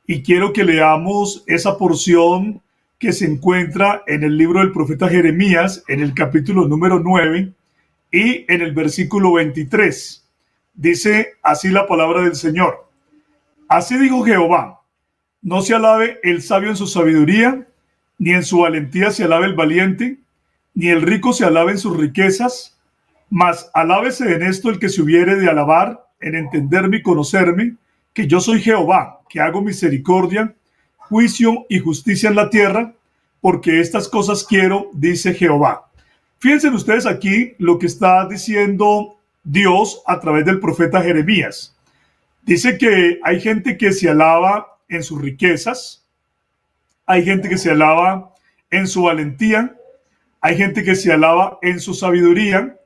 y quiero que leamos esa porción que se encuentra en el libro del profeta Jeremías, en el capítulo número 9 y en el versículo 23. Dice así la palabra del Señor. Así dijo Jehová: no se alabe el sabio en su sabiduría, ni en su valentía se alabe el valiente, ni el rico se alabe en sus riquezas, mas alábese en esto el que se hubiere de alabar, en entenderme y conocerme, que yo soy Jehová, que hago misericordia, juicio y justicia en la tierra, porque estas cosas quiero, dice Jehová. Fíjense ustedes aquí lo que está diciendo Dios a través del profeta Jeremías. Dice que hay gente que se alaba en sus riquezas, hay gente que se alaba en su valentía, hay gente que se alaba en su sabiduría,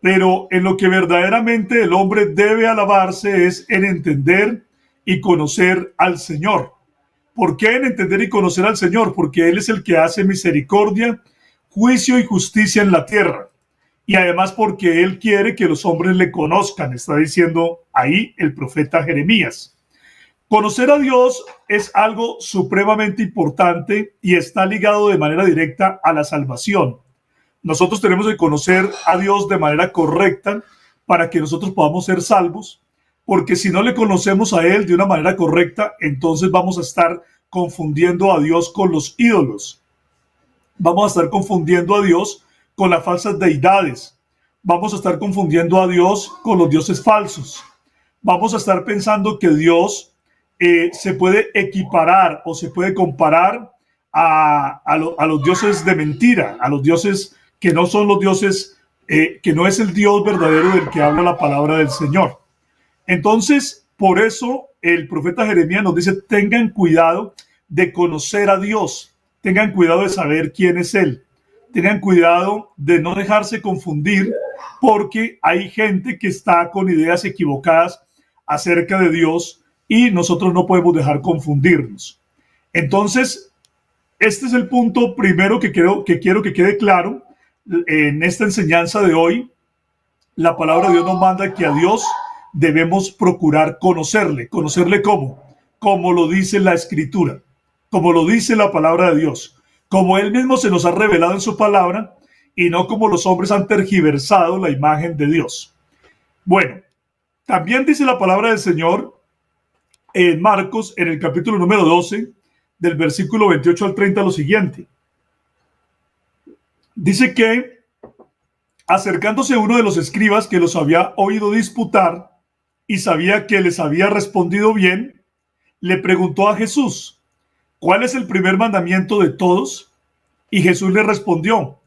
pero en lo que verdaderamente el hombre debe alabarse es en entender y conocer al Señor. ¿Por qué en entender y conocer al Señor? Porque Él es el que hace misericordia, juicio y justicia en la tierra. Y además porque Él quiere que los hombres le conozcan, está diciendo ahí el profeta Jeremías. Conocer a Dios es algo supremamente importante y está ligado de manera directa a la salvación. Nosotros tenemos que conocer a Dios de manera correcta para que nosotros podamos ser salvos, porque si no le conocemos a Él de una manera correcta, entonces vamos a estar confundiendo a Dios con los ídolos. Vamos a estar confundiendo a Dios con las falsas deidades. Vamos a estar confundiendo a Dios con los dioses falsos. Vamos a estar pensando que Dios se puede equiparar o se puede comparar a los dioses de mentira, a los dioses que no son los dioses, que no es el Dios verdadero del que habla la palabra del Señor. Entonces, por eso el profeta Jeremías nos dice: tengan cuidado de conocer a Dios, tengan cuidado de saber quién es Él, tengan cuidado de no dejarse confundir, porque hay gente que está con ideas equivocadas acerca de Dios y nosotros no podemos dejar confundirnos. Entonces, este es el punto primero que quiero que quede claro en esta enseñanza de hoy. La palabra de Dios nos manda que a Dios debemos procurar conocerle. ¿Conocerle cómo? Como lo dice la Escritura, como lo dice la palabra de Dios, como Él mismo se nos ha revelado en su palabra y no como los hombres han tergiversado la imagen de Dios. Bueno, también dice la palabra del Señor en Marcos, en el capítulo número 12, del versículo 28 al 30, lo siguiente. Dice que, acercándose uno de los escribas que los había oído disputar y sabía que les había respondido bien, le preguntó a Jesús: ¿cuál es el primer mandamiento de todos? Y Jesús le respondió: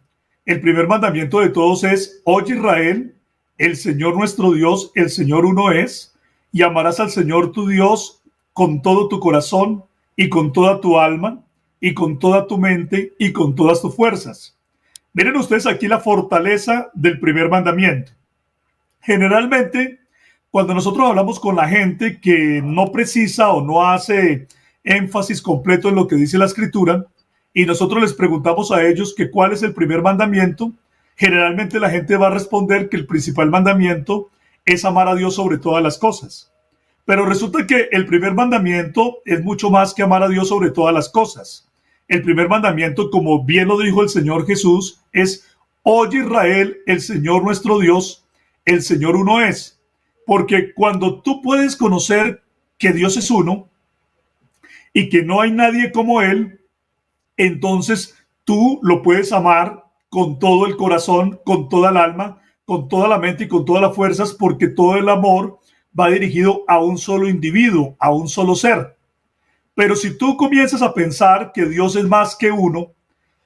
el primer mandamiento de todos es: oye Israel, el Señor nuestro Dios, el Señor uno es, y amarás al Señor tu Dios con todo tu corazón y con toda tu alma y con toda tu mente y con todas tus fuerzas. Miren ustedes aquí la fortaleza del primer mandamiento. Generalmente, cuando nosotros hablamos con la gente que no precisa o no hace énfasis completo en lo que dice la Escritura, y nosotros les preguntamos a ellos que cuál es el primer mandamiento, generalmente la gente va a responder que el principal mandamiento es amar a Dios sobre todas las cosas. Pero resulta que el primer mandamiento es mucho más que amar a Dios sobre todas las cosas. El primer mandamiento, como bien lo dijo el Señor Jesús, es: oye Israel, el Señor nuestro Dios, el Señor uno es. Porque cuando tú puedes conocer que Dios es uno y que no hay nadie como Él, entonces tú lo puedes amar con todo el corazón, con toda el alma, con toda la mente y con todas las fuerzas, porque todo el amor va dirigido a un solo individuo, a un solo ser. Pero si tú comienzas a pensar que Dios es más que uno,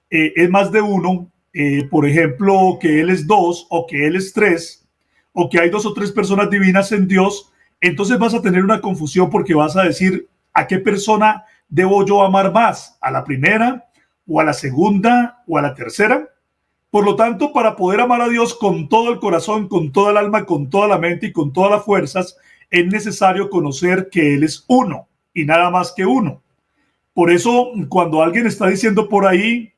es más de uno, por ejemplo, que Él es dos o que Él es tres, o que hay dos o tres personas divinas en Dios, entonces vas a tener una confusión, porque vas a decir: ¿a qué persona debo yo amar más? ¿A la primera o a la segunda o a la tercera? Por lo tanto, para poder amar a Dios con todo el corazón, con toda el alma, con toda la mente y con todas las fuerzas, es necesario conocer que Él es uno y nada más que uno. Por eso, cuando alguien está diciendo por ahí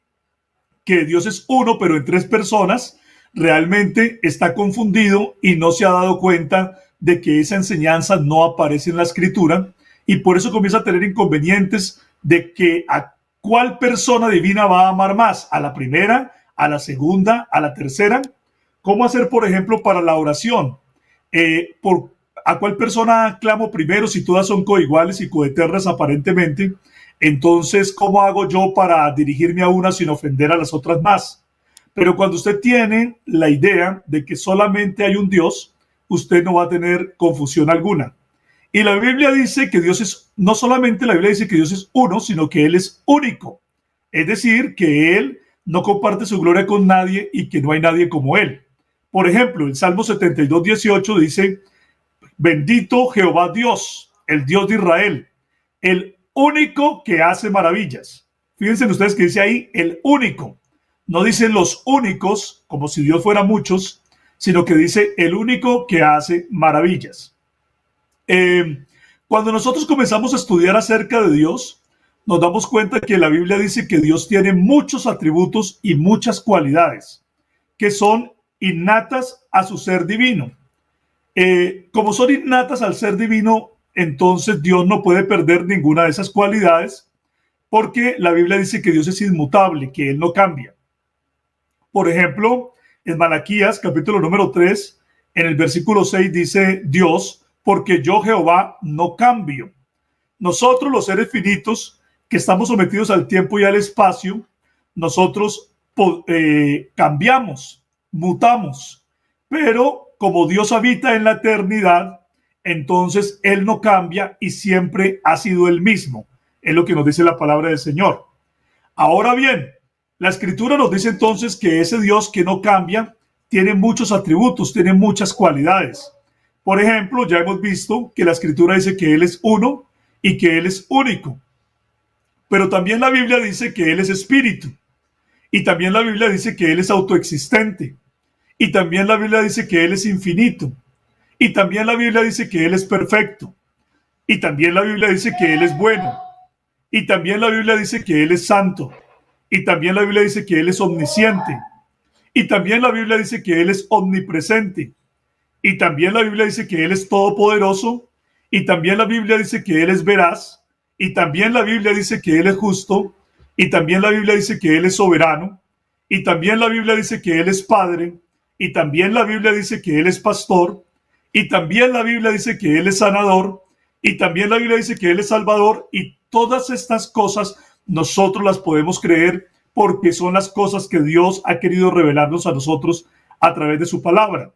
que Dios es uno, pero en tres personas, realmente está confundido y no se ha dado cuenta de que esa enseñanza no aparece en la Escritura y por eso comienza a tener inconvenientes de que a cuál persona divina va a amar más, a la primera, a la segunda, a la tercera. ¿Cómo hacer, por ejemplo, para la oración? Por ¿A cuál persona clamo primero si todas son coiguales y coeternas aparentemente? Entonces, ¿cómo hago yo para dirigirme a una sin ofender a las otras más? Pero cuando usted tiene la idea de que solamente hay un Dios, usted no va a tener confusión alguna. Y la Biblia dice que Dios es, no solamente la Biblia dice que Dios es uno, sino que Él es único. Es decir, que Él no comparte su gloria con nadie y que no hay nadie como Él. Por ejemplo, el Salmo 72:18 dice: bendito Jehová Dios, el Dios de Israel, el único que hace maravillas. Fíjense ustedes que dice ahí el único. No dice los únicos, como si Dios fuera muchos, sino que dice el único que hace maravillas. Cuando nosotros comenzamos a estudiar acerca de Dios, nos damos cuenta que la Biblia dice que Dios tiene muchos atributos y muchas cualidades que son innatas a su ser divino. Como son innatas al ser divino, entonces Dios no puede perder ninguna de esas cualidades, porque la Biblia dice que Dios es inmutable, que Él no cambia. Por ejemplo, en Malaquías capítulo número 3, en el versículo 6 dice Dios: porque yo Jehová no cambio. Nosotros, los seres finitos que estamos sometidos al tiempo y al espacio, nosotros cambiamos, mutamos, pero como Dios habita en la eternidad, entonces Él no cambia y siempre ha sido el mismo. Es lo que nos dice la palabra del Señor. Ahora bien, la Escritura nos dice entonces que ese Dios que no cambia tiene muchos atributos, tiene muchas cualidades. Por ejemplo, ya hemos visto que la Escritura dice que Él es uno y que Él es único. Pero también la Biblia dice que Él es espíritu. Y también la Biblia dice que Él es autoexistente. Y también la Biblia dice que Él es infinito. Y también la Biblia dice que Él es perfecto. Y también la Biblia dice que Él es bueno. Y también la Biblia dice que Él es santo. Y también la Biblia dice que Él es omnisciente. Y también la Biblia dice que Él es omnipresente. Y también la Biblia dice que Él es todopoderoso. Y también la Biblia dice que Él es veraz. Y también la Biblia dice que Él es justo. Y también la Biblia dice que Él es soberano. Y también la Biblia dice que Él es padre. Y también la Biblia dice que Él es pastor. Y también la Biblia dice que Él es sanador. Y también la Biblia dice que Él es salvador. Y todas estas cosas nosotros las podemos creer porque son las cosas que Dios ha querido revelarnos a nosotros a través de su palabra.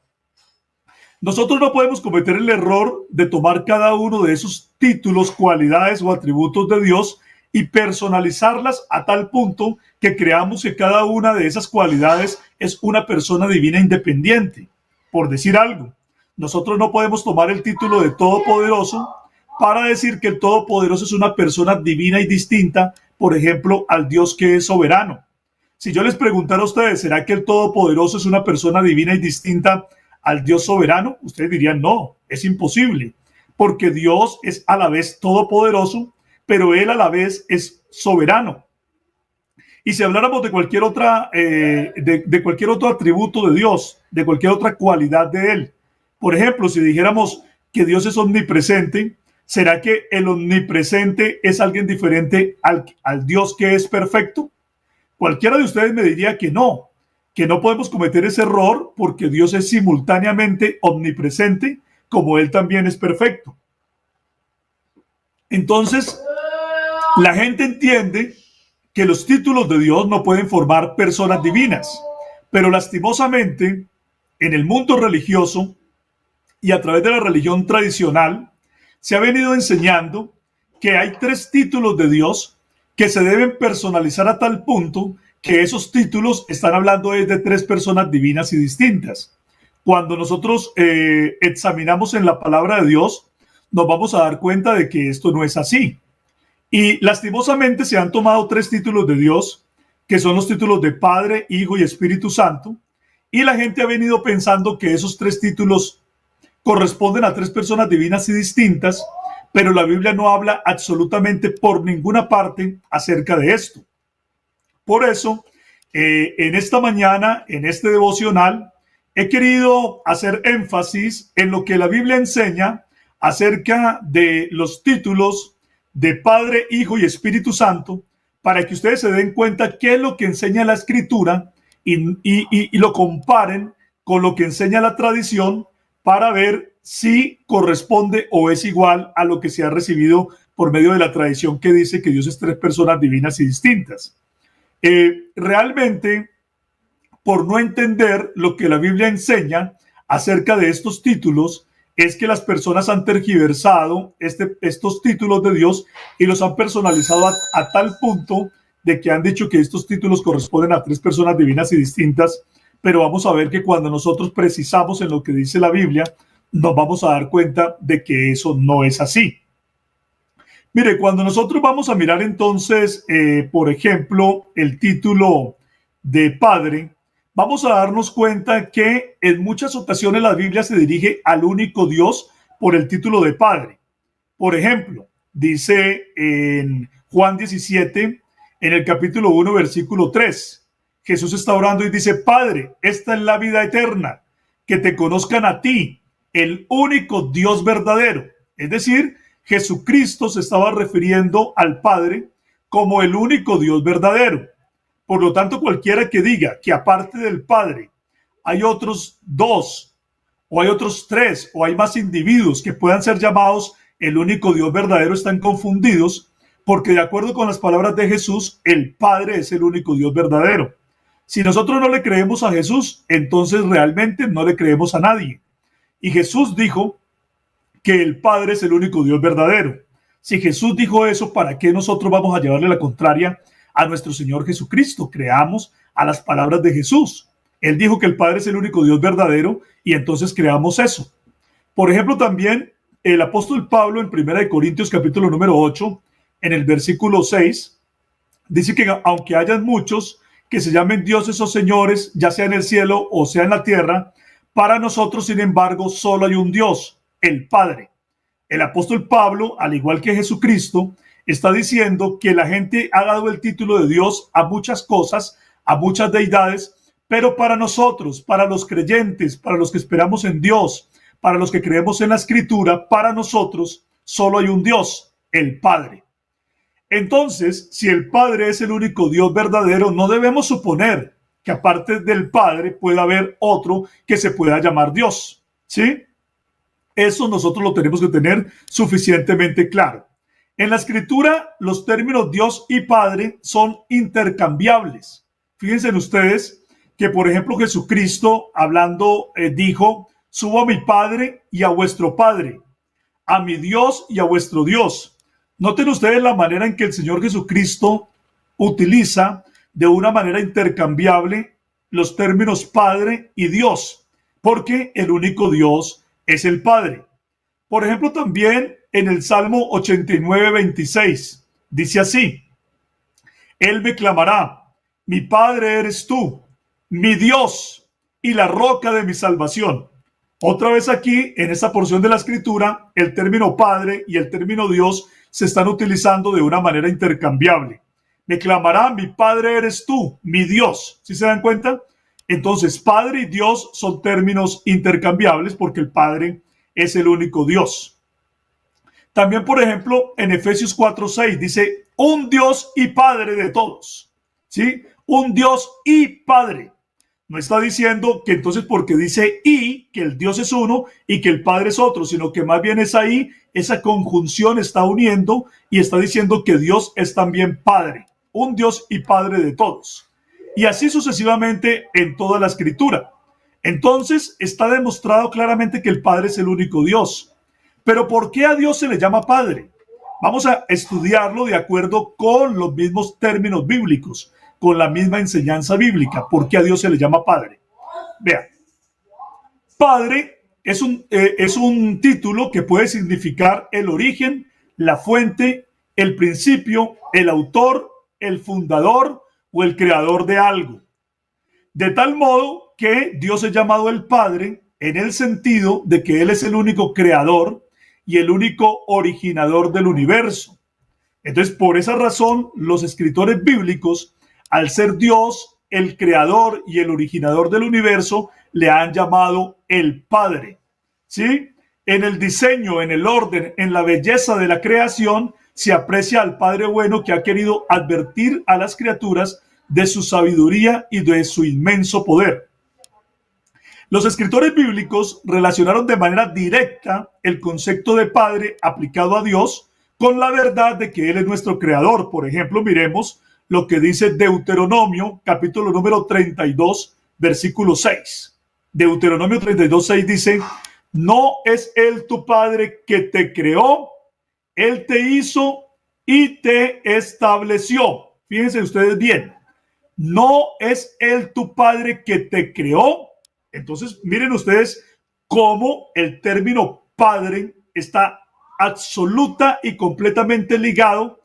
Nosotros no podemos cometer el error de tomar cada uno de esos títulos, cualidades o atributos de Dios y personalizarlas a tal punto que creamos que cada una de esas cualidades es una persona divina independiente. Por decir algo, nosotros no podemos tomar el título de Todopoderoso para decir que el Todopoderoso es una persona divina y distinta, por ejemplo, al Dios que es soberano. Si yo les preguntara a ustedes, ¿será que el Todopoderoso es una persona divina y distinta al Dios soberano? Ustedes dirían, no, es imposible, porque Dios es a la vez todopoderoso, pero Él a la vez es soberano. Y si habláramos de cualquier otra, de cualquier otro atributo de Dios, de cualquier otra cualidad de Él, por ejemplo, si dijéramos que Dios es omnipresente, ¿será que el omnipresente es alguien diferente al Dios que es perfecto? Cualquiera de ustedes me diría que no podemos cometer ese error porque Dios es simultáneamente omnipresente como Él también es perfecto. Entonces, la gente entiende que los títulos de Dios no pueden formar personas divinas, pero lastimosamente en el mundo religioso y a través de la religión tradicional se ha venido enseñando que hay 3 títulos de Dios que se deben personalizar a tal punto que esos títulos están hablando de 3 personas divinas y distintas. Cuando nosotros examinamos en la palabra de Dios, nos vamos a dar cuenta de que esto no es así. Y lastimosamente se han tomado 3 títulos de Dios, que son los títulos de Padre, Hijo y Espíritu Santo, y la gente ha venido pensando que esos 3 títulos corresponden a 3 personas divinas y distintas, pero la Biblia no habla absolutamente por ninguna parte acerca de esto. Por eso, en esta mañana, en este devocional, he querido hacer énfasis en lo que la Biblia enseña acerca de los títulos de Padre, Hijo y Espíritu Santo, para que ustedes se den cuenta qué es lo que enseña la Escritura y lo comparen con lo que enseña la tradición para ver si corresponde o es igual a lo que se ha recibido por medio de la tradición que dice que Dios es tres personas divinas y distintas. Realmente, por no entender lo que la Biblia enseña acerca de estos títulos, es que las personas han tergiversado estos títulos de Dios y los han personalizado a tal punto de que han dicho que estos títulos corresponden a tres personas divinas y distintas, pero vamos a ver que cuando nosotros precisamos en lo que dice la Biblia, nos vamos a dar cuenta de que eso no es así. Mire, cuando nosotros vamos a mirar entonces, por ejemplo, el título de Padre, vamos a darnos cuenta que en muchas ocasiones la Biblia se dirige al único Dios por el título de Padre. Por ejemplo, dice en Juan 17, en el capítulo 1, versículo 3, Jesús está orando y dice: Padre, esta es la vida eterna, que te conozcan a ti, el único Dios verdadero. Es decir, Jesucristo se estaba refiriendo al Padre como el único Dios verdadero. Por lo tanto, cualquiera que diga que aparte del Padre hay otros dos, o hay otros tres, o hay más individuos que puedan ser llamados el único Dios verdadero, están confundidos, porque de acuerdo con las palabras de Jesús, el Padre es el único Dios verdadero. Si nosotros no le creemos a Jesús, entonces realmente no le creemos a nadie. Y Jesús dijo que el Padre es el único Dios verdadero. Si Jesús dijo eso, ¿para qué nosotros vamos a llevarle la contraria a nuestro Señor Jesucristo? Creamos a las palabras de Jesús. Él dijo que el Padre es el único Dios verdadero y entonces creamos eso. Por ejemplo, también el apóstol Pablo en 1 Corintios capítulo número 8, en el versículo 6, dice que aunque hayan muchos que se llamen dioses o señores, ya sea en el cielo o sea en la tierra, para nosotros, sin embargo, solo hay un Dios, el Padre. El apóstol Pablo, al igual que Jesucristo, está diciendo que la gente ha dado el título de Dios a muchas cosas, a muchas deidades, pero para nosotros, para los creyentes, para los que esperamos en Dios, para los que creemos en la Escritura, para nosotros solo hay un Dios, el Padre. Entonces, si el Padre es el único Dios verdadero, no debemos suponer que aparte del Padre pueda haber otro que se pueda llamar Dios, ¿sí? Eso nosotros lo tenemos que tener suficientemente claro. En la Escritura, los términos Dios y Padre son intercambiables. Fíjense ustedes que, por ejemplo, Jesucristo hablando dijo: subo a mi Padre y a vuestro Padre, a mi Dios y a vuestro Dios. Noten ustedes la manera en que el Señor Jesucristo utiliza de una manera intercambiable los términos Padre y Dios, porque el único Dios es el Padre. Por ejemplo, también en el Salmo 89, 26, dice así: Él me clamará, mi Padre eres tú, mi Dios y la roca de mi salvación. Otra vez aquí, en esta porción de la Escritura, el término Padre y el término Dios se están utilizando de una manera intercambiable. Me clamará, mi Padre eres tú, mi Dios. ¿Sí se dan cuenta? Entonces, Padre y Dios son términos intercambiables porque el Padre es el único Dios. También, por ejemplo, en Efesios 4:6 dice: un Dios y Padre de todos. ¿Sí? Un Dios y Padre. No está diciendo que entonces porque dice y, que el Dios es uno y que el Padre es otro, sino que más bien es ahí, esa conjunción está uniendo y está diciendo que Dios es también Padre, un Dios y Padre de todos. Y así sucesivamente en toda la Escritura. Entonces está demostrado claramente que el Padre es el único Dios. Pero ¿por qué a Dios se le llama Padre? Vamos a estudiarlo de acuerdo con los mismos términos bíblicos, con la misma enseñanza bíblica. ¿Por qué a Dios se le llama Padre? Vean, Padre es un título que puede significar el origen, la fuente, el principio, el autor, el fundador o el creador de algo. De tal modo que Dios es llamado el Padre en el sentido de que Él es el único creador y el único originador del universo. Entonces, por esa razón, los escritores bíblicos, al ser Dios, el creador y el originador del universo, le han llamado el Padre. ¿Sí? En el diseño, en el orden, en la belleza de la creación, se aprecia al Padre bueno que ha querido advertir a las criaturas de su sabiduría y de su inmenso poder. Los escritores bíblicos relacionaron de manera directa el concepto de Padre aplicado a Dios con la verdad de que Él es nuestro creador. Por ejemplo, miremos lo que dice Deuteronomio, capítulo número 32, versículo 6. Deuteronomio 32, 6 dice: ¿no es Él tu Padre que te creó? Él te hizo y te estableció. Fíjense ustedes bien. ¿No es Él tu Padre que te creó? Entonces, miren ustedes cómo el término Padre está absoluta y completamente ligado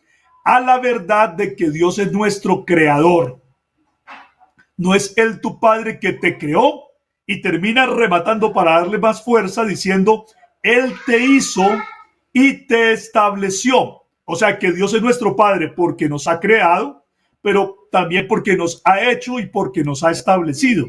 a la verdad de que Dios es nuestro creador. ¿No es Él tu Padre que te creó? Y termina rematando para darle más fuerza diciendo: Él te hizo y te estableció. O sea que Dios es nuestro Padre porque nos ha creado, pero también porque nos ha hecho y porque nos ha establecido.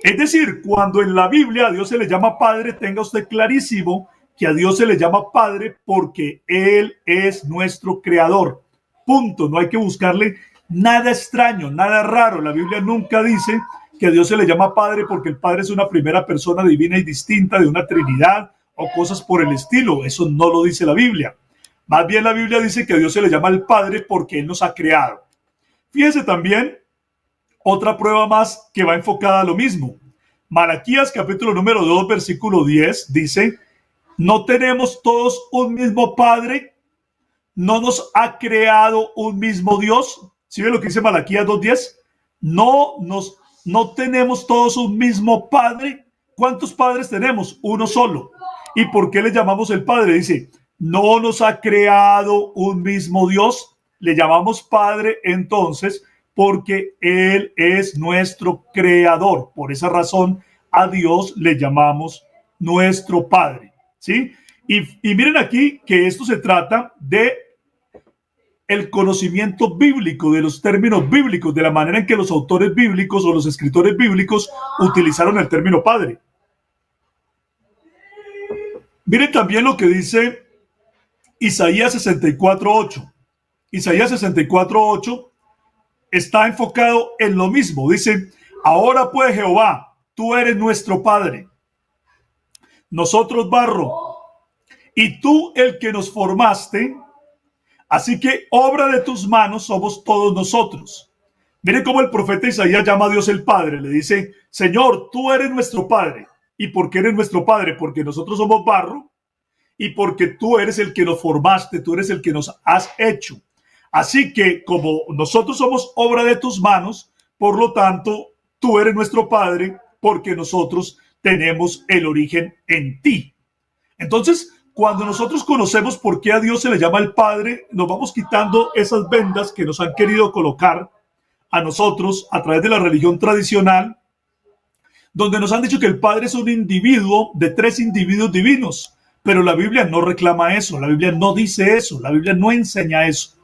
Es decir, cuando en la Biblia a Dios se le llama Padre, tenga usted clarísimo que a Dios se le llama Padre porque Él es nuestro creador. Punto. No hay que buscarle nada extraño, nada raro. La Biblia nunca dice que a Dios se le llama Padre porque el Padre es una primera persona divina y distinta de una Trinidad o cosas por el estilo. Eso no lo dice la Biblia. Más bien la Biblia dice que a Dios se le llama el Padre porque Él nos ha creado. Fíjese también otra prueba más que va enfocada a lo mismo. Malaquías capítulo número 2 versículo 10 dice: ¿no tenemos todos un mismo Padre? ¿No nos ha creado un mismo Dios? ¿Sí ve lo que dice Malaquías 2:10? No tenemos todos un mismo Padre. ¿Cuántos padres tenemos? Uno solo. ¿Y por qué le llamamos el Padre? Dice: ¿no nos ha creado un mismo Dios? Le llamamos Padre entonces porque Él es nuestro creador. Por esa razón a Dios le llamamos nuestro Padre. ¿Sí? Y miren aquí que esto se trata de el conocimiento bíblico, de los términos bíblicos, de la manera en que los autores bíblicos o los escritores bíblicos utilizaron el término Padre. Miren también lo que dice Isaías 64:8. Isaías 64:8 está enfocado en lo mismo. Dice: ahora pues, Jehová, tú eres nuestro Padre, nosotros barro, y tú el que nos formaste, así que obra de tus manos somos todos nosotros. Miren cómo el profeta Isaías llama a Dios el Padre. Le dice: Señor, tú eres nuestro Padre. ¿Y por qué eres nuestro Padre? Porque nosotros somos barro y porque tú eres el que nos formaste, tú eres el que nos has hecho. Así que como nosotros somos obra de tus manos, por lo tanto, tú eres nuestro Padre porque nosotros tenemos el origen en ti. Entonces, cuando nosotros conocemos por qué a Dios se le llama el Padre, nos vamos quitando esas vendas que nos han querido colocar a nosotros a través de la religión tradicional, donde nos han dicho que el Padre es un individuo de tres individuos divinos. Pero la Biblia no reclama eso, la Biblia no dice eso, la Biblia no enseña eso.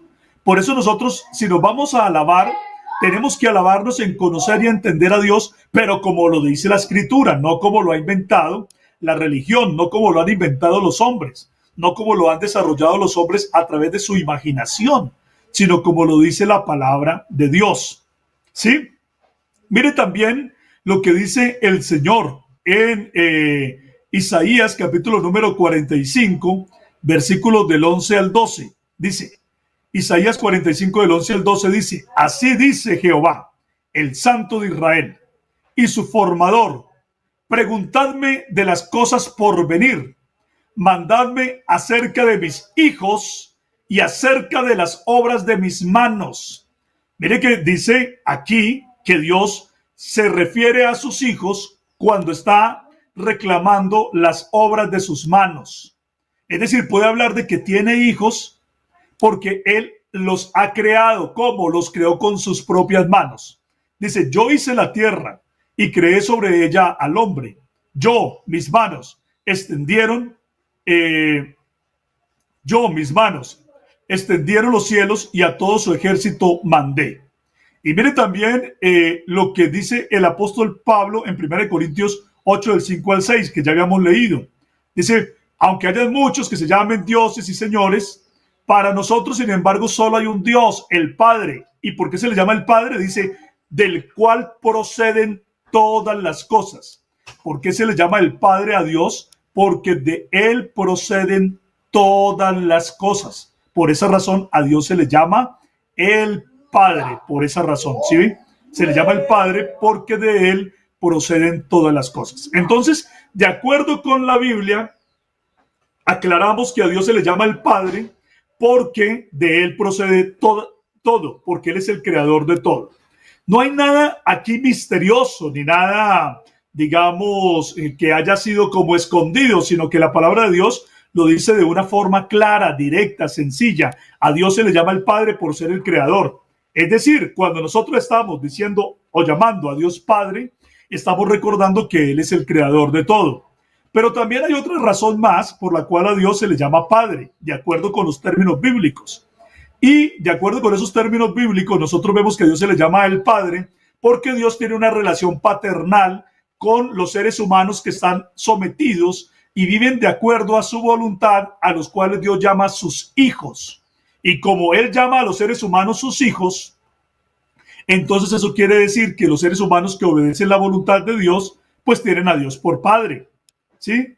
Por eso nosotros, si nos vamos a alabar, tenemos que alabarnos en conocer y entender a Dios, pero como lo dice la Escritura, no como lo ha inventado la religión, no como lo han inventado los hombres, no como lo han desarrollado los hombres a través de su imaginación, sino como lo dice la palabra de Dios. ¿Sí? Mire también lo que dice el Señor en Isaías capítulo número 45, versículos del 11 al 12. Dice, Isaías 45 del 11 al 12 dice: así dice Jehová, el Santo de Israel y su formador: preguntadme de las cosas por venir, mandadme acerca de mis hijos y acerca de las obras de mis manos. Mire que dice aquí que Dios se refiere a sus hijos cuando está reclamando las obras de sus manos. Es decir, puede hablar de que tiene hijos porque Él los ha creado. ¿Cómo? Los creó con sus propias manos. Dice: yo hice la tierra y creé sobre ella al hombre. Yo, mis manos, mis manos extendieron los cielos y a todo su ejército mandé. Y mire también lo que dice el apóstol Pablo en 1 Corintios 8 del 5 al 6, que ya habíamos leído. Dice: Aunque haya muchos que se llamen dioses y señores, para nosotros, sin embargo, solo hay un Dios, el Padre. ¿Y por qué se le llama el Padre? Dice, del cual proceden todas las cosas. ¿Por qué se le llama el Padre a Dios? Porque de Él proceden todas las cosas. Por esa razón a Dios se le llama el Padre, por esa razón, ¿sí? Se le llama el Padre porque de Él proceden todas las cosas. Entonces, de acuerdo con la Biblia, aclaramos que a Dios se le llama el Padre porque de Él procede todo, porque Él es el creador de todo. No hay nada aquí misterioso, ni nada, digamos, que haya sido como escondido, sino que la palabra de Dios lo dice de una forma clara, directa, sencilla. A Dios se le llama el Padre por ser el creador. Es decir, cuando nosotros estamos diciendo o llamando a Dios Padre, estamos recordando que Él es el creador de todo. Pero también hay otra razón más por la cual a Dios se le llama Padre, de acuerdo con los términos bíblicos. Y de acuerdo con esos términos bíblicos, nosotros vemos que a Dios se le llama el Padre porque Dios tiene una relación paternal con los seres humanos que están sometidos y viven de acuerdo a su voluntad, a los cuales Dios llama sus hijos. Y como Él llama a los seres humanos sus hijos, entonces eso quiere decir que los seres humanos que obedecen la voluntad de Dios, pues tienen a Dios por Padre. ¿Sí?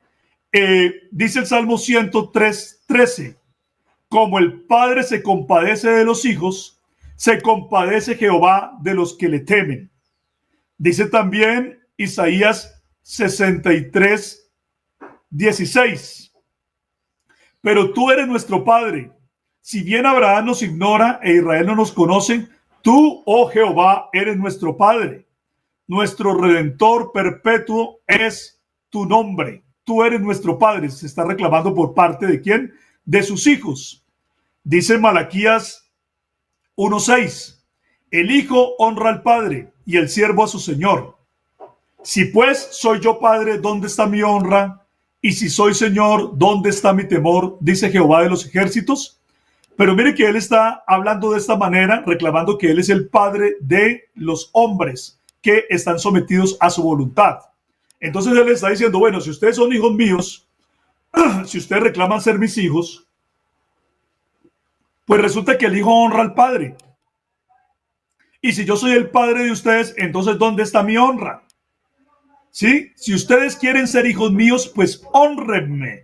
Dice el Salmo 103:13, como el Padre se compadece de los hijos, se compadece Jehová de los que le temen. Dice también Isaías 63:16, pero tú eres nuestro Padre. Si bien Abraham nos ignora e Israel no nos conoce, tú, oh Jehová, eres nuestro Padre. Nuestro Redentor perpetuo es tu nombre. Tú eres nuestro Padre. Se está reclamando por parte de ¿quién? De sus hijos. Dice Malaquías 1:6, el Hijo honra al Padre y el siervo a su Señor. Si pues soy yo Padre, ¿dónde está mi honra? Y si soy Señor, ¿dónde está mi temor? Dice Jehová de los ejércitos. Pero mire que él está hablando de esta manera, reclamando que él es el Padre de los hombres que están sometidos a su voluntad. Entonces él está diciendo, bueno, si ustedes son hijos míos, si ustedes reclaman ser mis hijos, pues resulta que el hijo honra al Padre. Y si yo soy el Padre de ustedes, entonces ¿dónde está mi honra? ¿Sí? Si ustedes quieren ser hijos míos, pues honrenme,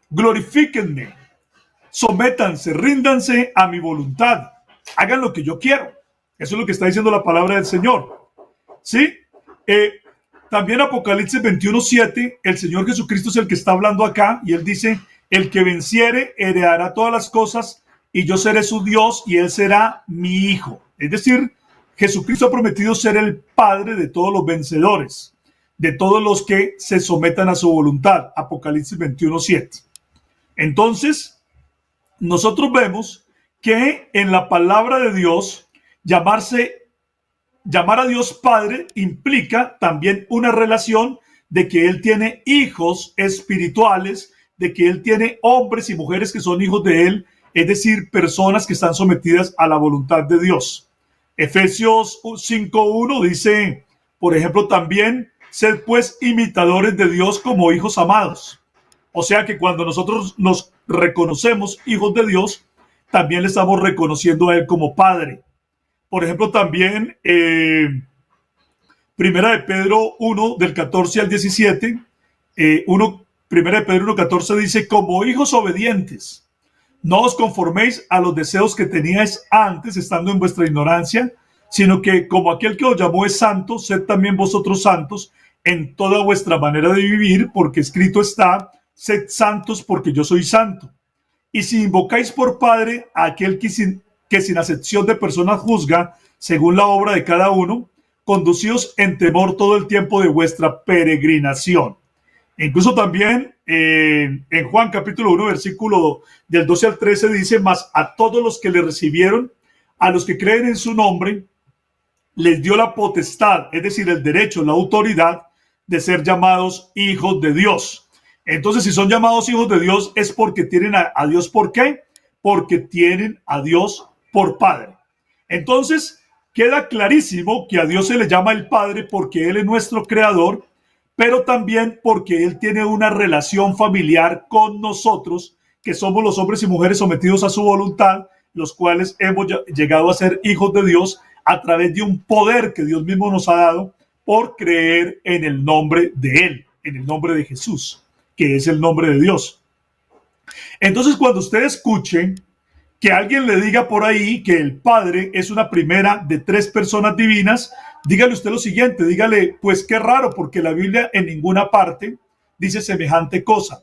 glorifíquenme, sométanse, ríndanse a mi voluntad, hagan lo que yo quiero. Eso es lo que está diciendo la palabra del Señor. ¿Sí? También Apocalipsis 21:7, el Señor Jesucristo es el que está hablando acá y él dice, el que venciere heredará todas las cosas y yo seré su Dios y él será mi hijo. Es decir, Jesucristo ha prometido ser el Padre de todos los vencedores, de todos los que se sometan a su voluntad. Apocalipsis 21:7. Entonces, nosotros vemos que en la palabra de Dios, llamar a Dios Padre implica también una relación de que Él tiene hijos espirituales, de que Él tiene hombres y mujeres que son hijos de Él, es decir, personas que están sometidas a la voluntad de Dios. Efesios 5:1 dice, por ejemplo, también, sed pues imitadores de Dios como hijos amados. O sea que cuando nosotros nos reconocemos hijos de Dios, también le estamos reconociendo a Él como Padre. Por ejemplo, también Primera de Pedro 1, del 14 al 17, Primera de Pedro 1:14 dice, como hijos obedientes, no os conforméis a los deseos que teníais antes, estando en vuestra ignorancia, sino que como aquel que os llamó es santo, sed también vosotros santos en toda vuestra manera de vivir, porque escrito está, sed santos porque yo soy santo. Y si invocáis por Padre a aquel que sin acepción de personas juzga, según la obra de cada uno, conducíos en temor todo el tiempo de vuestra peregrinación. Incluso también en Juan capítulo 1, versículo del 12 al 13 dice, mas a todos los que le recibieron, a los que creen en su nombre, les dio la potestad, es decir, el derecho, la autoridad de ser llamados hijos de Dios. Entonces, si son llamados hijos de Dios, es porque tienen a Dios. ¿Por qué? Porque tienen a Dios por Padre. Entonces, queda clarísimo que a Dios se le llama el Padre porque Él es nuestro creador, pero también porque Él tiene una relación familiar con nosotros, que somos los hombres y mujeres sometidos a su voluntad, los cuales hemos llegado a ser hijos de Dios a través de un poder que Dios mismo nos ha dado por creer en el nombre de Él, en el nombre de Jesús, que es el nombre de Dios. Entonces, cuando usted escuche que alguien le diga por ahí que el Padre es una primera de tres personas divinas, dígale usted lo siguiente, dígale, pues qué raro, porque la Biblia en ninguna parte dice semejante cosa.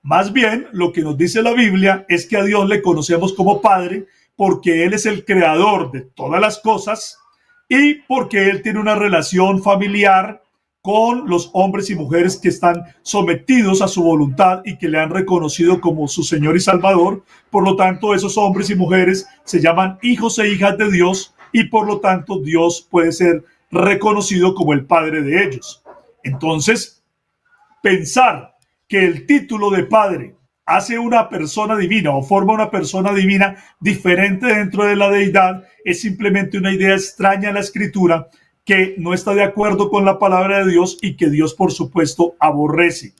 Más bien, lo que nos dice la Biblia es que a Dios le conocemos como Padre porque Él es el creador de todas las cosas y porque Él tiene una relación familiar con los hombres y mujeres que están sometidos a su voluntad y que le han reconocido como su Señor y Salvador. Por lo tanto, esos hombres y mujeres se llaman hijos e hijas de Dios y por lo tanto Dios puede ser reconocido como el Padre de ellos. Entonces, pensar que el título de Padre hace una persona divina o forma una persona divina diferente dentro de la deidad es simplemente una idea extraña en la Escritura que no está de acuerdo con la palabra de Dios y que Dios, por supuesto, aborrece.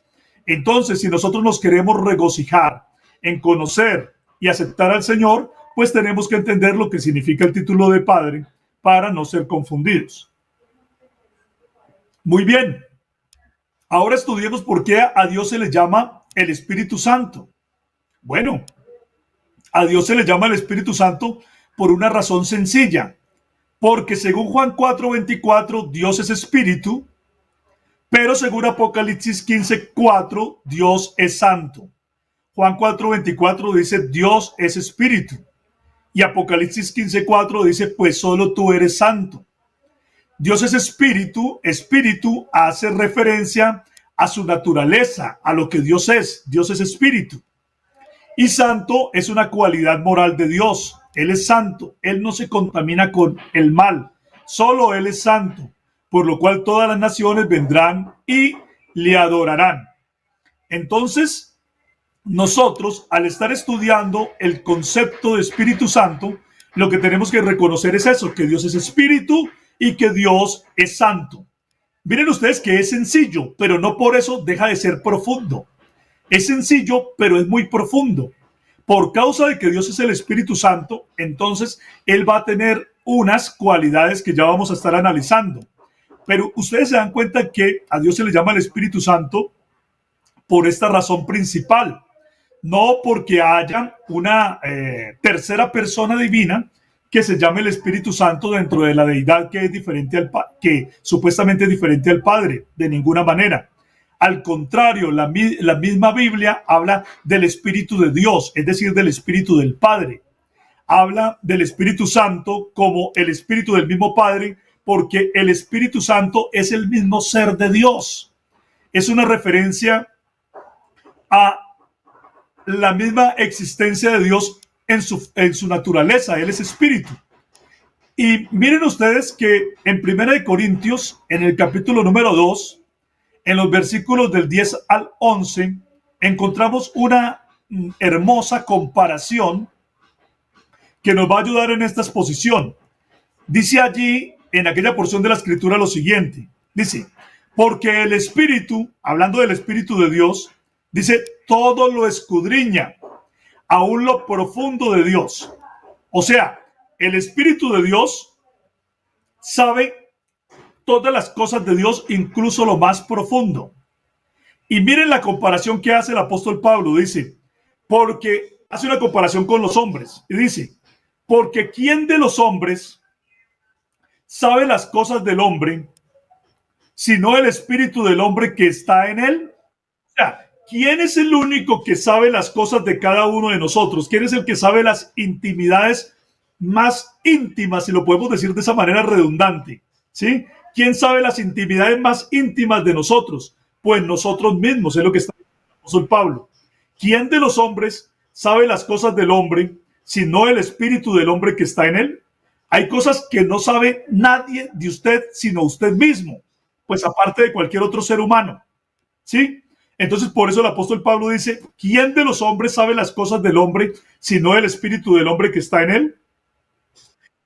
Entonces, si nosotros nos queremos regocijar en conocer y aceptar al Señor, pues tenemos que entender lo que significa el título de Padre para no ser confundidos. Muy bien. Ahora estudiemos por qué a Dios se le llama el Espíritu Santo. Bueno, a Dios se le llama el Espíritu Santo por una razón sencilla. Porque según Juan 4:24, Dios es espíritu, pero según Apocalipsis 15:4, Dios es santo. Juan 4:24 dice, Dios es espíritu. Y Apocalipsis 15:4 dice, pues solo tú eres santo. Dios es espíritu, espíritu hace referencia a su naturaleza, a lo que Dios es. Dios es espíritu. Y santo es una cualidad moral de Dios. Él es santo, Él no se contamina con el mal, solo Él es santo, por lo cual todas las naciones vendrán y le adorarán. Entonces, nosotros, al estar estudiando el concepto de Espíritu Santo, lo que tenemos que reconocer es eso, que Dios es espíritu y que Dios es santo. Miren ustedes que es sencillo, pero no por eso deja de ser profundo. Es sencillo, pero es muy profundo. Por causa de que Dios es el Espíritu Santo, entonces Él va a tener unas cualidades que ya vamos a estar analizando. Pero ustedes se dan cuenta que a Dios se le llama el Espíritu Santo por esta razón principal. No porque haya una tercera persona divina que se llame el Espíritu Santo dentro de la deidad que es diferente al que supuestamente es diferente al Padre, de ninguna manera. Al contrario, la misma Biblia habla del Espíritu de Dios, es decir, del Espíritu del Padre. Habla del Espíritu Santo como el Espíritu del mismo Padre, porque el Espíritu Santo es el mismo ser de Dios. Es una referencia a la misma existencia de Dios en su naturaleza. Él es Espíritu. Y miren ustedes que en 1 Corintios, en el capítulo número 2, en los versículos del 10 al 11, encontramos una hermosa comparación que nos va a ayudar en esta exposición. Dice allí, en aquella porción de la Escritura, lo siguiente. Dice, porque el Espíritu, hablando del Espíritu de Dios, dice, todo lo escudriña, aún lo profundo de Dios. O sea, el Espíritu de Dios sabe todas las cosas de Dios, incluso lo más profundo. Y miren la comparación que hace el apóstol Pablo. Dice, porque hace una comparación con los hombres. Y dice, porque ¿quién de los hombres sabe las cosas del hombre, sino el espíritu del hombre que está en él? O sea, ¿quién es el único que sabe las cosas de cada uno de nosotros? ¿Quién es el que sabe las intimidades más íntimas, si lo podemos decir de esa manera redundante? ¿Sí? ¿Quién sabe las intimidades más íntimas de nosotros? Pues nosotros mismos, es lo que está diciendo el apóstol Pablo. ¿Quién de los hombres sabe las cosas del hombre, sino el espíritu del hombre que está en él? Hay cosas que no sabe nadie de usted, sino usted mismo, pues aparte de cualquier otro ser humano. ¿Sí? Entonces, por eso el apóstol Pablo dice, ¿quién de los hombres sabe las cosas del hombre, sino el espíritu del hombre que está en él?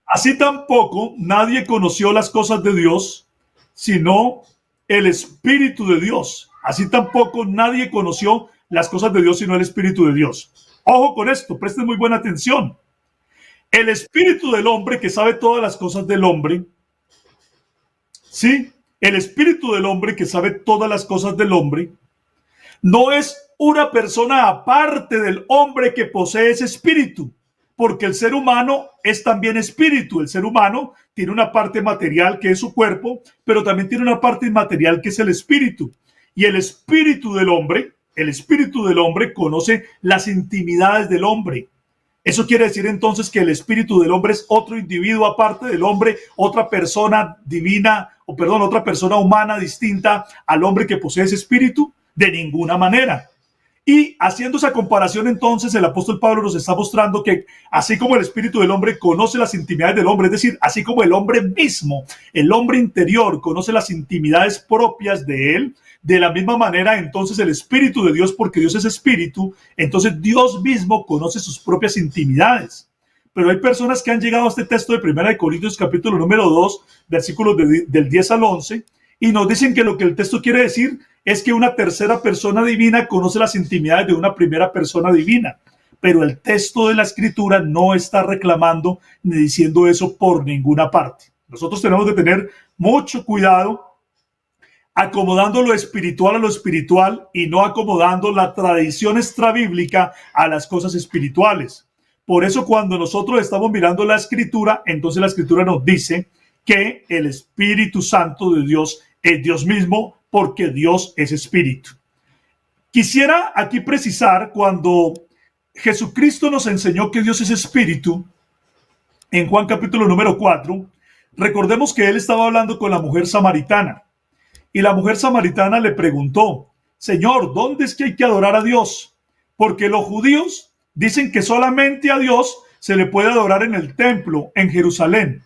Así tampoco nadie conoció las cosas de Dios, sino el Espíritu de Dios. Así tampoco nadie conoció las cosas de Dios sino el Espíritu de Dios. Ojo con esto, presten muy buena atención. El Espíritu del hombre que sabe todas las cosas del hombre, ¿sí? El Espíritu del hombre que sabe todas las cosas del hombre, no es una persona aparte del hombre que posee ese espíritu, porque el ser humano es también espíritu. El ser humano tiene una parte material que es su cuerpo, pero también tiene una parte inmaterial que es el espíritu. Y el espíritu del hombre conoce las intimidades del hombre. Eso quiere decir entonces que el espíritu del hombre es otro individuo aparte del hombre, otra persona divina, o perdón, otra persona humana distinta al hombre que posee ese espíritu. De ninguna manera. Y haciendo esa comparación, entonces, el apóstol Pablo nos está mostrando que así como el espíritu del hombre conoce las intimidades del hombre, es decir, así como el hombre mismo, el hombre interior, conoce las intimidades propias de él, de la misma manera, entonces, el espíritu de Dios, porque Dios es espíritu, entonces Dios mismo conoce sus propias intimidades. Pero hay personas que han llegado a este texto de 1 Corintios capítulo número 2, versículos del 10 al 11, y nos dicen que lo que el texto quiere decir es que una tercera persona divina conoce las intimidades de una primera persona divina. Pero el texto de la escritura no está reclamando ni diciendo eso por ninguna parte. Nosotros tenemos que tener mucho cuidado acomodando lo espiritual a lo espiritual y no acomodando la tradición extrabíblica a las cosas espirituales. Por eso cuando nosotros estamos mirando la escritura, entonces la escritura nos dice que el Espíritu Santo de Dios es Dios mismo, porque Dios es espíritu. Quisiera aquí precisar, cuando Jesucristo nos enseñó que Dios es espíritu, en Juan capítulo número 4, recordemos que él estaba hablando con la mujer samaritana, y la mujer samaritana le preguntó: Señor, ¿dónde es que hay que adorar a Dios? Porque los judíos dicen que solamente a Dios se le puede adorar en el templo, en Jerusalén.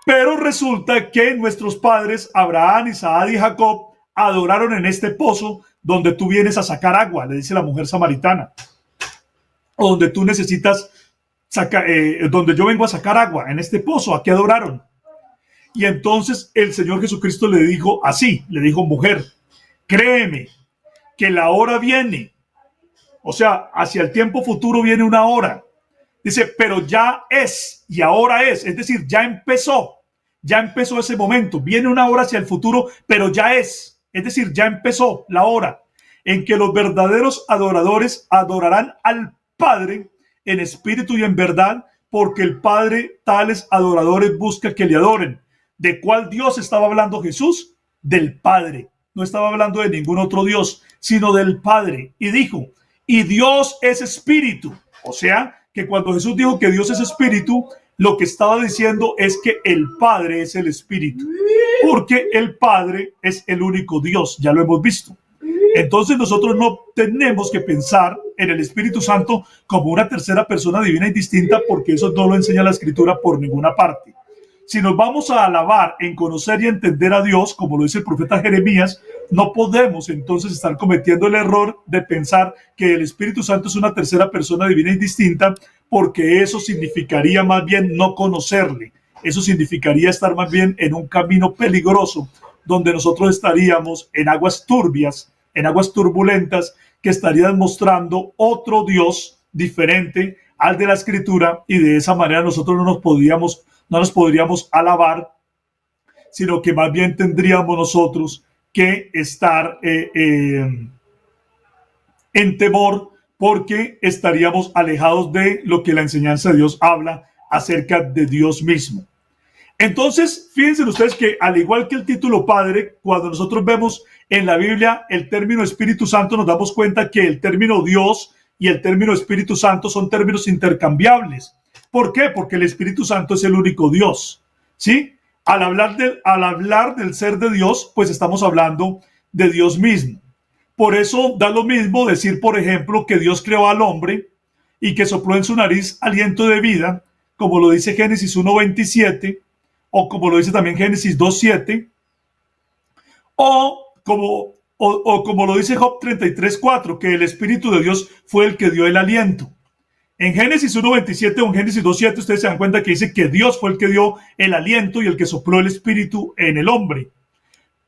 Pero resulta que nuestros padres, Abraham, Isaac y Jacob, adoraron en este pozo donde tú vienes a sacar agua, le dice la mujer samaritana. O donde tú necesitas sacar, donde yo vengo a sacar agua, en este pozo, aquí adoraron. Y entonces el Señor Jesucristo le dijo así, le dijo: mujer, créeme que la hora viene. O sea, hacia el tiempo futuro viene una hora. Dice, pero ya es, y ahora es decir, ya empezó ese momento. Viene una hora hacia el futuro, pero ya es decir, ya empezó la hora en que los verdaderos adoradores adorarán al Padre en espíritu y en verdad, porque el Padre tales adoradores busca que le adoren. ¿De cuál Dios estaba hablando Jesús? Del Padre. No estaba hablando de ningún otro Dios, sino del Padre. Y dijo, y Dios es espíritu. O sea, que cuando Jesús dijo que Dios es espíritu, lo que estaba diciendo es que el Padre es el espíritu, porque el Padre es el único Dios, ya lo hemos visto. Entonces nosotros no tenemos que pensar en el Espíritu Santo como una tercera persona divina y distinta, porque eso no lo enseña la Escritura por ninguna parte. Si nos vamos a alabar en conocer y entender a Dios, como lo dice el profeta Jeremías, no podemos entonces estar cometiendo el error de pensar que el Espíritu Santo es una tercera persona divina y distinta, porque eso significaría más bien no conocerle. Eso significaría estar más bien en un camino peligroso, donde nosotros estaríamos en aguas turbias, en aguas turbulentas, que estarían mostrando otro Dios diferente al de la Escritura, y de esa manera nosotros no nos podríamos alabar, sino que más bien tendríamos nosotros que estar en temor, porque estaríamos alejados de lo que la enseñanza de Dios habla acerca de Dios mismo. Entonces, fíjense ustedes que al igual que el título Padre, cuando nosotros vemos en la Biblia el término Espíritu Santo, nos damos cuenta que el término Dios y el término Espíritu Santo son términos intercambiables. ¿Por qué? Porque el Espíritu Santo es el único Dios, ¿sí? Al hablar del ser de Dios, pues estamos hablando de Dios mismo. Por eso da lo mismo decir, por ejemplo, que Dios creó al hombre y que sopló en su nariz aliento de vida, como lo dice Génesis 1:27, o como lo dice también Génesis 2:7, o como lo dice Job 33:4, que el Espíritu de Dios fue el que dio el aliento. En Génesis 1:27 o en Génesis 2:7 ustedes se dan cuenta que dice que Dios fue el que dio el aliento y el que sopló el Espíritu en el hombre.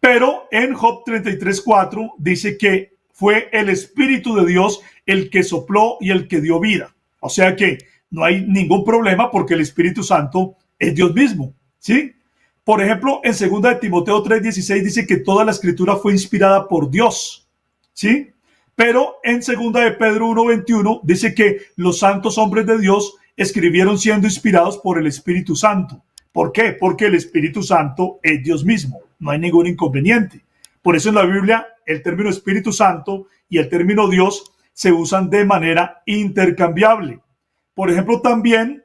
Pero en Job 33:4 dice que fue el Espíritu de Dios el que sopló y el que dio vida. O sea que no hay ningún problema porque el Espíritu Santo es Dios mismo, ¿sí? Por ejemplo, en 2 de Timoteo 3:16 dice que toda la escritura fue inspirada por Dios, ¿sí? Pero en 2 de Pedro 1:21 dice que los santos hombres de Dios escribieron siendo inspirados por el Espíritu Santo. ¿Por qué? Porque el Espíritu Santo es Dios mismo. No hay ningún inconveniente. Por eso en la Biblia el término Espíritu Santo y el término Dios se usan de manera intercambiable. Por ejemplo, también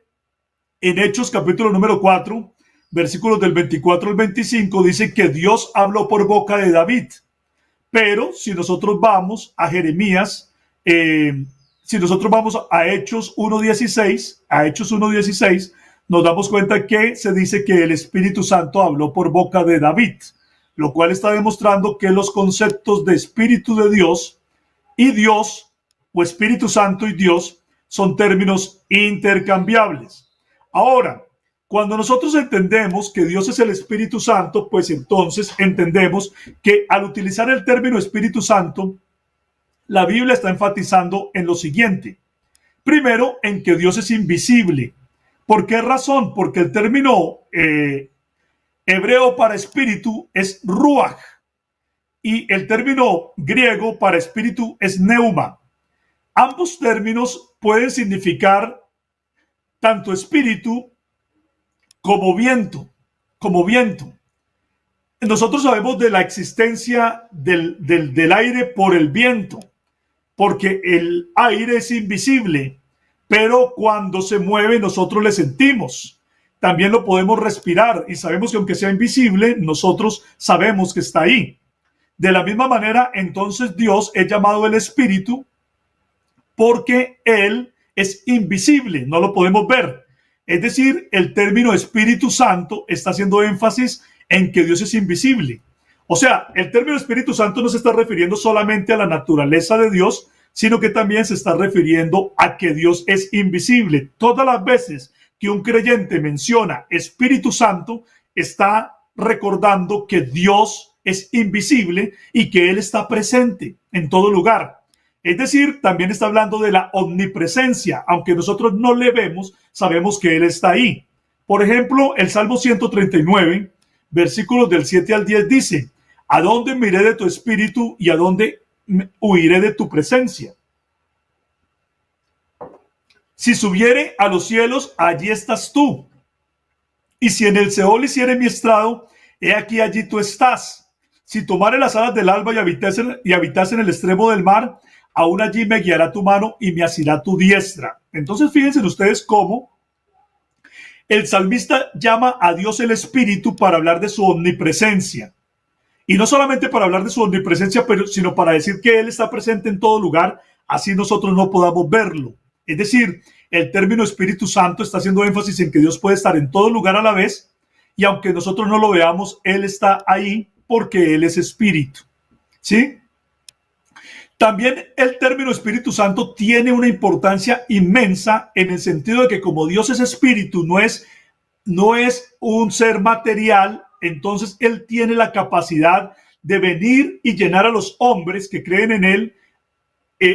en Hechos capítulo número 4, versículos del 24 al 25, dice que Dios habló por boca de David. Pero si nosotros vamos a Jeremías, si nosotros vamos a Hechos 1:16, nos damos cuenta que se dice que el Espíritu Santo habló por boca de David, lo cual está demostrando que los conceptos de Espíritu de Dios y Dios, o Espíritu Santo y Dios, son términos intercambiables. Ahora, cuando nosotros entendemos que Dios es el Espíritu Santo, pues entonces entendemos que al utilizar el término Espíritu Santo, la Biblia está enfatizando en lo siguiente. Primero, en que Dios es invisible. ¿Por qué razón? Porque el término hebreo para espíritu es ruach y el término griego para espíritu es neuma. Ambos términos pueden significar tanto espíritu como viento, como viento. Nosotros sabemos de la existencia del aire por el viento, porque el aire es invisible, pero cuando se mueve nosotros le sentimos. También lo podemos respirar y sabemos que aunque sea invisible, nosotros sabemos que está ahí. De la misma manera, entonces Dios es llamado el Espíritu porque Él es invisible, no lo podemos ver. Es decir, el término Espíritu Santo está haciendo énfasis en que Dios es invisible. O sea, el término Espíritu Santo no se está refiriendo solamente a la naturaleza de Dios, sino que también se está refiriendo a que Dios es invisible. Todas las veces que un creyente menciona Espíritu Santo, está recordando que Dios es invisible y que Él está presente en todo lugar. Es decir, también está hablando de la omnipresencia. Aunque nosotros no le vemos, sabemos que Él está ahí. Por ejemplo, el Salmo 139, versículos del 7 al 10 dice: ¿a dónde me iré de tu espíritu y a dónde huiré de tu presencia? Si subiere a los cielos, allí estás tú. Y si en el Seol hiciere mi estrado, he aquí allí tú estás. Si tomare las alas del alba y habitase en el extremo del mar, aún allí me guiará tu mano y me asirá tu diestra. Entonces fíjense ustedes cómo el salmista llama a Dios el Espíritu para hablar de su omnipresencia. Y no solamente para hablar de su omnipresencia, sino para decir que Él está presente en todo lugar, así nosotros no podamos verlo. Es decir, el término Espíritu Santo está haciendo énfasis en que Dios puede estar en todo lugar a la vez, y aunque nosotros no lo veamos, Él está ahí porque Él es Espíritu. ¿Sí? También el término Espíritu Santo tiene una importancia inmensa en el sentido de que como Dios es Espíritu, no es un ser material, entonces Él tiene la capacidad de venir y llenar a los hombres que creen en Él,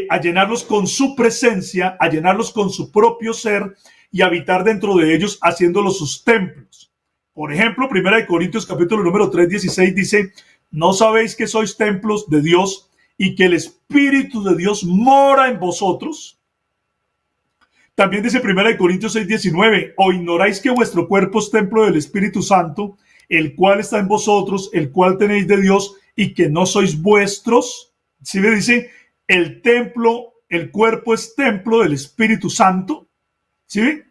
a llenarlos con su presencia, a llenarlos con su propio ser y habitar dentro de ellos haciéndolos sus templos. Por ejemplo, 1 Corintios capítulo número 3:16 dice: ¿no sabéis que sois templos de Dios y que el Espíritu de Dios mora en vosotros? También dice 1 Corintios 6:19: ¿o ignoráis que vuestro cuerpo es templo del Espíritu Santo, el cual está en vosotros, el cual tenéis de Dios, y que no sois vuestros? ¿Sí me dice? El templo, el cuerpo es templo del Espíritu Santo. ¿Sí?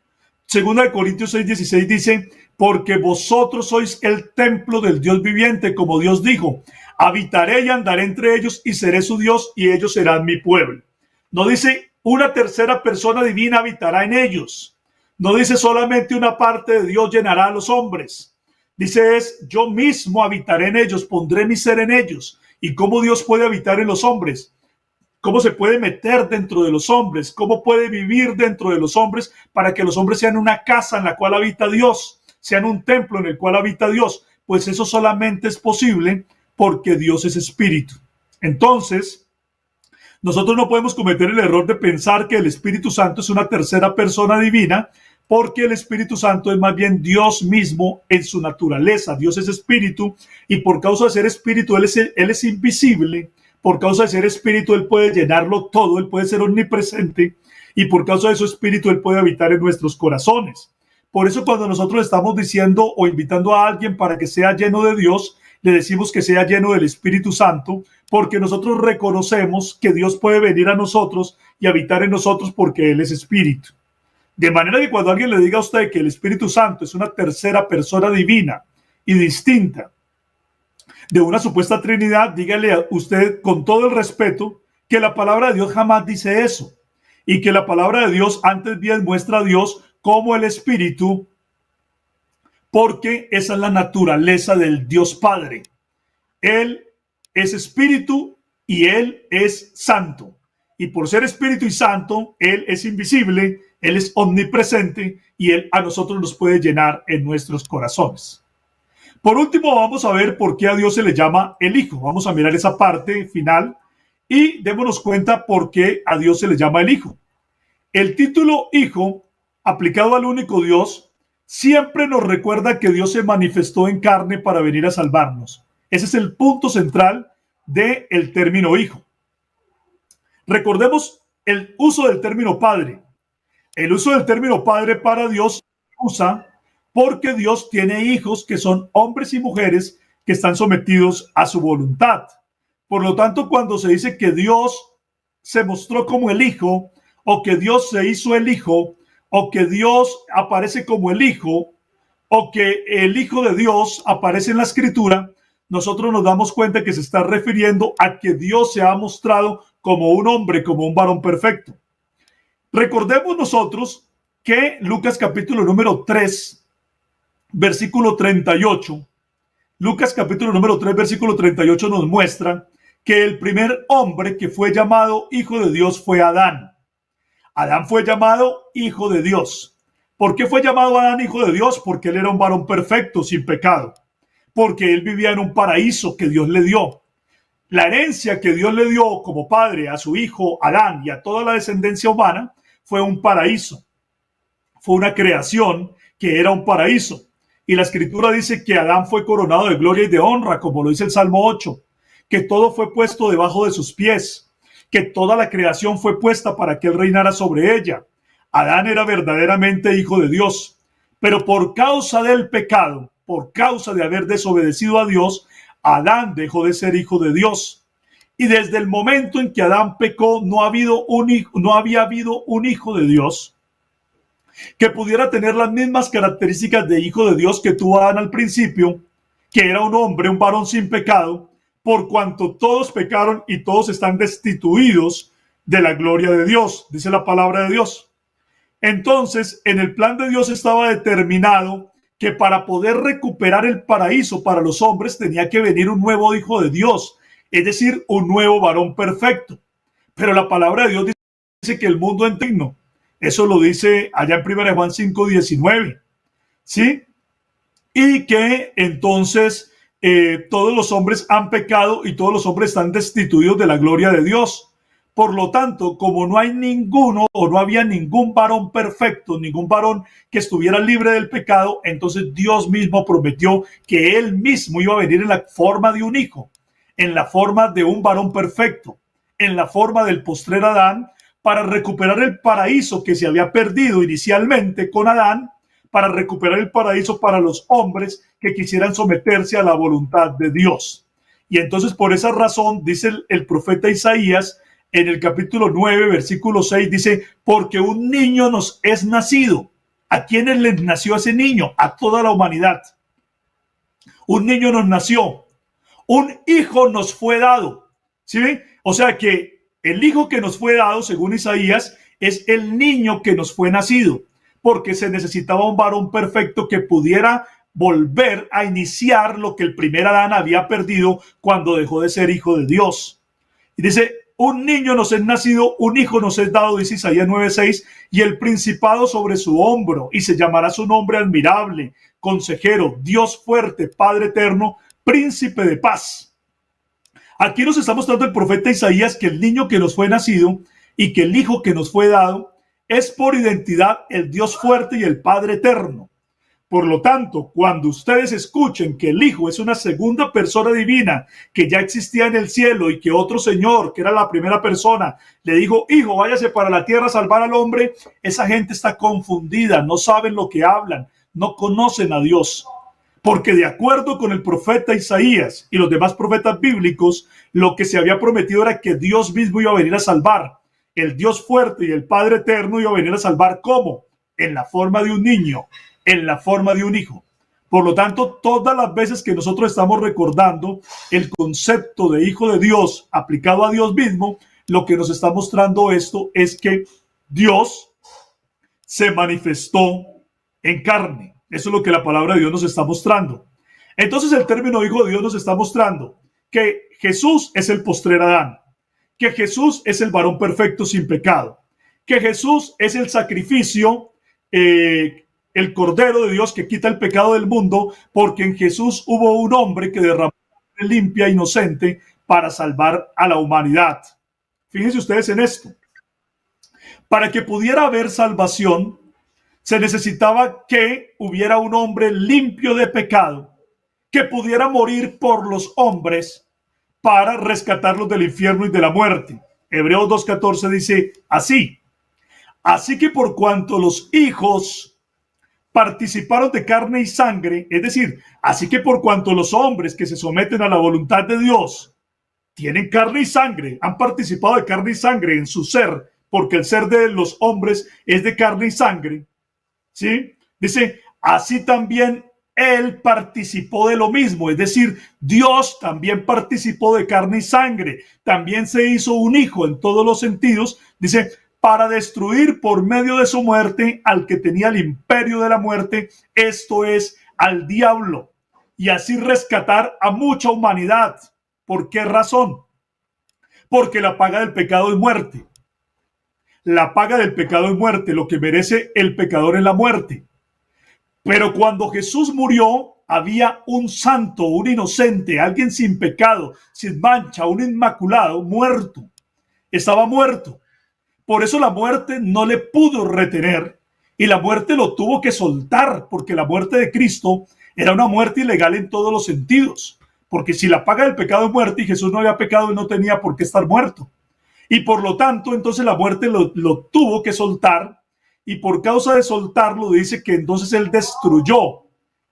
Segunda de Corintios 6:16 dice: porque vosotros sois el templo del Dios viviente, como Dios dijo: habitaré y andaré entre ellos y seré su Dios y ellos serán mi pueblo. No dice una tercera persona divina habitará en ellos. No dice solamente una parte de Dios llenará a los hombres. Dice es: yo mismo habitaré en ellos, pondré mi ser en ellos. ¿Y cómo Dios puede habitar en los hombres? ¿Cómo se puede meter dentro de los hombres? ¿Cómo puede vivir dentro de los hombres para que los hombres sean una casa en la cual habita Dios? Sean un templo en el cual habita Dios. Pues eso solamente es posible porque Dios es espíritu. Entonces, nosotros no podemos cometer el error de pensar que el Espíritu Santo es una tercera persona divina, porque el Espíritu Santo es más bien Dios mismo en su naturaleza. Dios es espíritu y por causa de ser espíritu, él es invisible. Por causa de ser espíritu, Él puede llenarlo todo, Él puede ser omnipresente y por causa de su espíritu, Él puede habitar en nuestros corazones. Por eso cuando nosotros estamos diciendo o invitando a alguien para que sea lleno de Dios, le decimos que sea lleno del Espíritu Santo, porque nosotros reconocemos que Dios puede venir a nosotros y habitar en nosotros porque Él es espíritu. De manera que cuando alguien le diga a usted que el Espíritu Santo es una tercera persona divina y distinta de una supuesta Trinidad, dígale a usted con todo el respeto que la palabra de Dios jamás dice eso y que la palabra de Dios antes bien muestra a Dios como el Espíritu, porque esa es la naturaleza del Dios Padre. Él es espíritu y Él es santo. Y por ser espíritu y santo, Él es invisible, Él es omnipresente y Él a nosotros nos puede llenar en nuestros corazones. Por último, vamos a ver por qué a Dios se le llama el Hijo. Vamos a mirar esa parte final y démonos cuenta por qué a Dios se le llama el Hijo. El título Hijo, aplicado al único Dios, siempre nos recuerda que Dios se manifestó en carne para venir a salvarnos. Ese es el punto central del término Hijo. Recordemos el uso del término Padre. El uso del término Padre para Dios se usa porque Dios tiene hijos que son hombres y mujeres que están sometidos a su voluntad. Por lo tanto, cuando se dice que Dios se mostró como el Hijo, o que Dios se hizo el Hijo, o que Dios aparece como el Hijo, o que el Hijo de Dios aparece en la Escritura, nosotros nos damos cuenta que se está refiriendo a que Dios se ha mostrado como un hombre, como un varón perfecto. Recordemos nosotros que Lucas capítulo número 3, versículo 38, Lucas capítulo número 3, versículo 38 nos muestra que el primer hombre que fue llamado hijo de Dios fue Adán. Adán fue llamado hijo de Dios. ¿Por qué fue llamado Adán hijo de Dios? Porque él era un varón perfecto, sin pecado. Porque él vivía en un paraíso que Dios le dio. La herencia que Dios le dio como padre a su hijo Adán y a toda la descendencia humana fue un paraíso. Fue una creación que era un paraíso. Y la Escritura dice que Adán fue coronado de gloria y de honra, como lo dice el Salmo 8, que todo fue puesto debajo de sus pies, que toda la creación fue puesta para que él reinara sobre ella. Adán era verdaderamente hijo de Dios, pero por causa del pecado, por causa de haber desobedecido a Dios, Adán dejó de ser hijo de Dios. Y desde el momento en que Adán pecó, no había habido un hijo de Dios que pudiera tener las mismas características de hijo de Dios que tuvo Adán al principio, que era un hombre, un varón sin pecado, por cuanto todos pecaron y todos están destituidos de la gloria de Dios, dice la palabra de Dios. Entonces, en el plan de Dios estaba determinado que para poder recuperar el paraíso para los hombres tenía que venir un nuevo hijo de Dios, es decir, un nuevo varón perfecto. Pero la palabra de Dios dice que el mundo es indigno. Eso lo dice allá en 1 Juan 5:19, ¿sí? Y que entonces todos los hombres han pecado y todos los hombres están destituidos de la gloria de Dios. Por lo tanto, como no hay ninguno o no había ningún varón perfecto, ningún varón que estuviera libre del pecado, entonces Dios mismo prometió que Él mismo iba a venir en la forma de un hijo, en la forma de un varón perfecto, en la forma del postrer Adán, para recuperar el paraíso que se había perdido inicialmente con Adán, para recuperar el paraíso para los hombres que quisieran someterse a la voluntad de Dios. Y entonces por esa razón dice el profeta Isaías en el capítulo 9, versículo 6, dice, porque un niño nos es nacido. ¿A quiénes les nació ese niño? A toda la humanidad. Un niño nos nació. Un hijo nos fue dado. ¿Sí ven? O sea que el hijo que nos fue dado, según Isaías, es el niño que nos fue nacido, porque se necesitaba un varón perfecto que pudiera volver a iniciar lo que el primer Adán había perdido cuando dejó de ser hijo de Dios. Y dice, un niño nos es nacido, un hijo nos es dado, dice Isaías 9:6, y el principado sobre su hombro, y se llamará su nombre admirable, consejero, Dios fuerte, Padre eterno, príncipe de paz. Aquí nos está mostrando el profeta Isaías que el niño que nos fue nacido y que el hijo que nos fue dado es por identidad el Dios fuerte y el Padre eterno. Por lo tanto, cuando ustedes escuchen que el Hijo es una segunda persona divina que ya existía en el cielo y que otro señor, que era la primera persona, le dijo, hijo, váyase para la tierra a salvar al hombre, esa gente está confundida, no saben lo que hablan, no conocen a Dios. Porque de acuerdo con el profeta Isaías y los demás profetas bíblicos, lo que se había prometido era que Dios mismo iba a venir a salvar. El Dios fuerte y el Padre eterno iba a venir a salvar, ¿cómo? En la forma de un niño, en la forma de un hijo. Por lo tanto, todas las veces que nosotros estamos recordando el concepto de hijo de Dios aplicado a Dios mismo, lo que nos está mostrando esto es que Dios se manifestó en carne. Eso es lo que la palabra de Dios nos está mostrando. Entonces el término hijo de Dios nos está mostrando que Jesús es el postrer Adán, que Jesús es el varón perfecto sin pecado, que Jesús es el sacrificio, el Cordero de Dios que quita el pecado del mundo, porque en Jesús hubo un hombre que derramó sangre limpia, inocente, para salvar a la humanidad. Fíjense ustedes en esto. Para que pudiera haber salvación, se necesitaba que hubiera un hombre limpio de pecado, que pudiera morir por los hombres para rescatarlos del infierno y de la muerte. Hebreos 2:14 dice así que por cuanto los hijos participaron de carne y sangre, es decir, así que por cuanto los hombres que se someten a la voluntad de Dios tienen carne y sangre, han participado de carne y sangre en su ser, porque el ser de los hombres es de carne y sangre, ¿sí? Dice, así también él participó de lo mismo, es decir, Dios también participó de carne y sangre, también se hizo un hijo en todos los sentidos, dice, para destruir por medio de su muerte al que tenía el imperio de la muerte, esto es, al diablo, y así rescatar a mucha humanidad. ¿Por qué razón? Porque la paga del pecado es muerte. La paga del pecado es muerte, lo que merece el pecador es la muerte. Pero cuando Jesús murió, había un santo, un inocente, alguien sin pecado, sin mancha, un inmaculado, muerto. Estaba muerto. Por eso la muerte no le pudo retener y la muerte lo tuvo que soltar, porque la muerte de Cristo era una muerte ilegal en todos los sentidos. Porque si la paga del pecado es muerte y Jesús no había pecado y no tenía por qué estar muerto. Y por lo tanto, entonces la muerte lo tuvo que soltar, y por causa de soltarlo dice que entonces él destruyó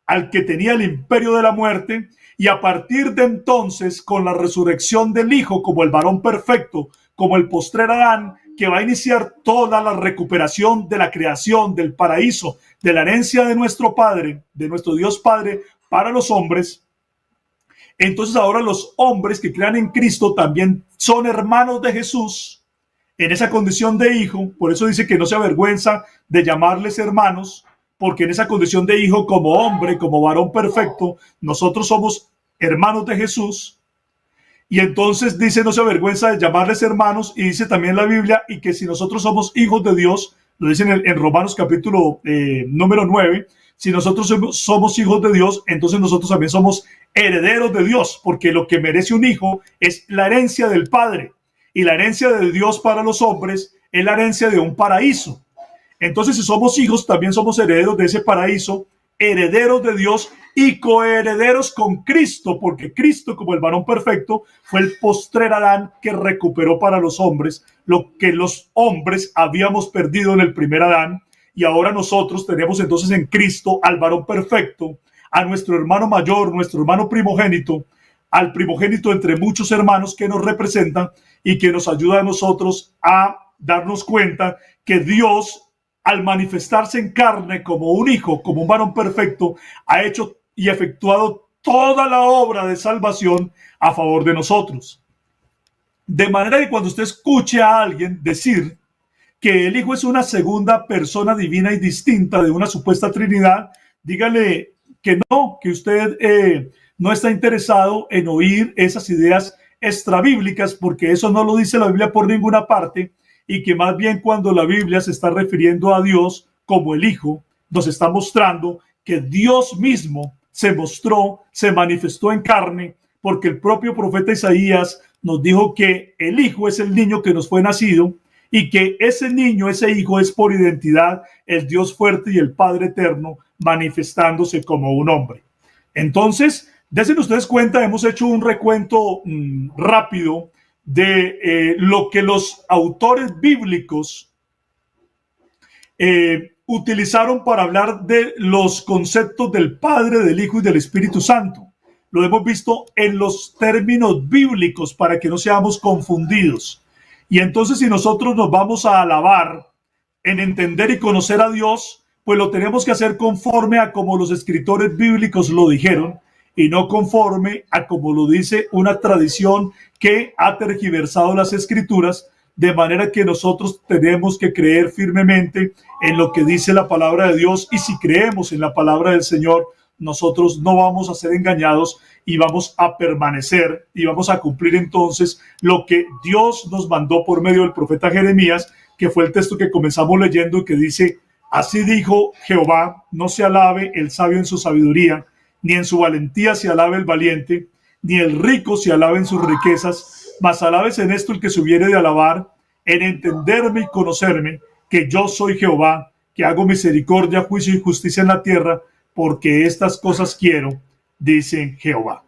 al que tenía el imperio de la muerte, y a partir de entonces, con la resurrección del Hijo como el varón perfecto, como el postrer Adán, que va a iniciar toda la recuperación de la creación, del paraíso, de la herencia de nuestro Padre, de nuestro Dios Padre para los hombres. Entonces ahora los hombres que crean en Cristo también son hermanos de Jesús en esa condición de hijo. Por eso dice que no se avergüenza de llamarles hermanos, porque en esa condición de hijo, como hombre, como varón perfecto, nosotros somos hermanos de Jesús. Y entonces dice, no se avergüenza de llamarles hermanos, y dice también la Biblia, y que si nosotros somos hijos de Dios, lo dice en Romanos capítulo número 9, si nosotros somos hijos de Dios, entonces nosotros también somos herederos de Dios, porque lo que merece un hijo es la herencia del Padre, y la herencia de Dios para los hombres es la herencia de un paraíso. Entonces, si somos hijos, también somos herederos de ese paraíso, herederos de Dios y coherederos con Cristo, porque Cristo, como el varón perfecto, fue el postrer Adán que recuperó para los hombres lo que los hombres habíamos perdido en el primer Adán, y ahora nosotros tenemos entonces en Cristo al varón perfecto, a nuestro hermano mayor, nuestro hermano primogénito, al primogénito entre muchos hermanos que nos representan y que nos ayuda a nosotros a darnos cuenta que Dios, al manifestarse en carne como un hijo, como un varón perfecto, ha hecho y efectuado toda la obra de salvación a favor de nosotros. De manera que cuando usted escuche a alguien decir que el Hijo es una segunda persona divina y distinta de una supuesta Trinidad, dígale que no, que usted no está interesado en oír esas ideas extrabíblicas, porque eso no lo dice la Biblia por ninguna parte, y que más bien cuando la Biblia se está refiriendo a Dios como el Hijo, nos está mostrando que Dios mismo se mostró, se manifestó en carne porque el propio profeta Isaías nos dijo que el Hijo es el niño que nos fue nacido y que ese niño, ese Hijo, es por identidad el Dios fuerte y el Padre eterno manifestándose como un hombre. Entonces, dense ustedes cuenta, hemos hecho un recuento rápido de lo que los autores bíblicos utilizaron para hablar de los conceptos del Padre, del Hijo y del Espíritu Santo. Lo hemos visto en los términos bíblicos para que no seamos confundidos. Y entonces, si nosotros nos vamos a alabar en entender y conocer a Dios, pues lo tenemos que hacer conforme a como los escritores bíblicos lo dijeron y no conforme a como lo dice una tradición que ha tergiversado las escrituras, de manera que nosotros tenemos que creer firmemente en lo que dice la palabra de Dios, y si creemos en la palabra del Señor, nosotros no vamos a ser engañados y vamos a permanecer y vamos a cumplir entonces lo que Dios nos mandó por medio del profeta Jeremías, que fue el texto que comenzamos leyendo, que dice: así dijo Jehová, no se alabe el sabio en su sabiduría, ni en su valentía se alabe el valiente, ni el rico se alabe en sus riquezas, mas alabes en esto el que se hubiere de alabar, en entenderme y conocerme, que yo soy Jehová, que hago misericordia, juicio y justicia en la tierra, porque estas cosas quiero, dice Jehová.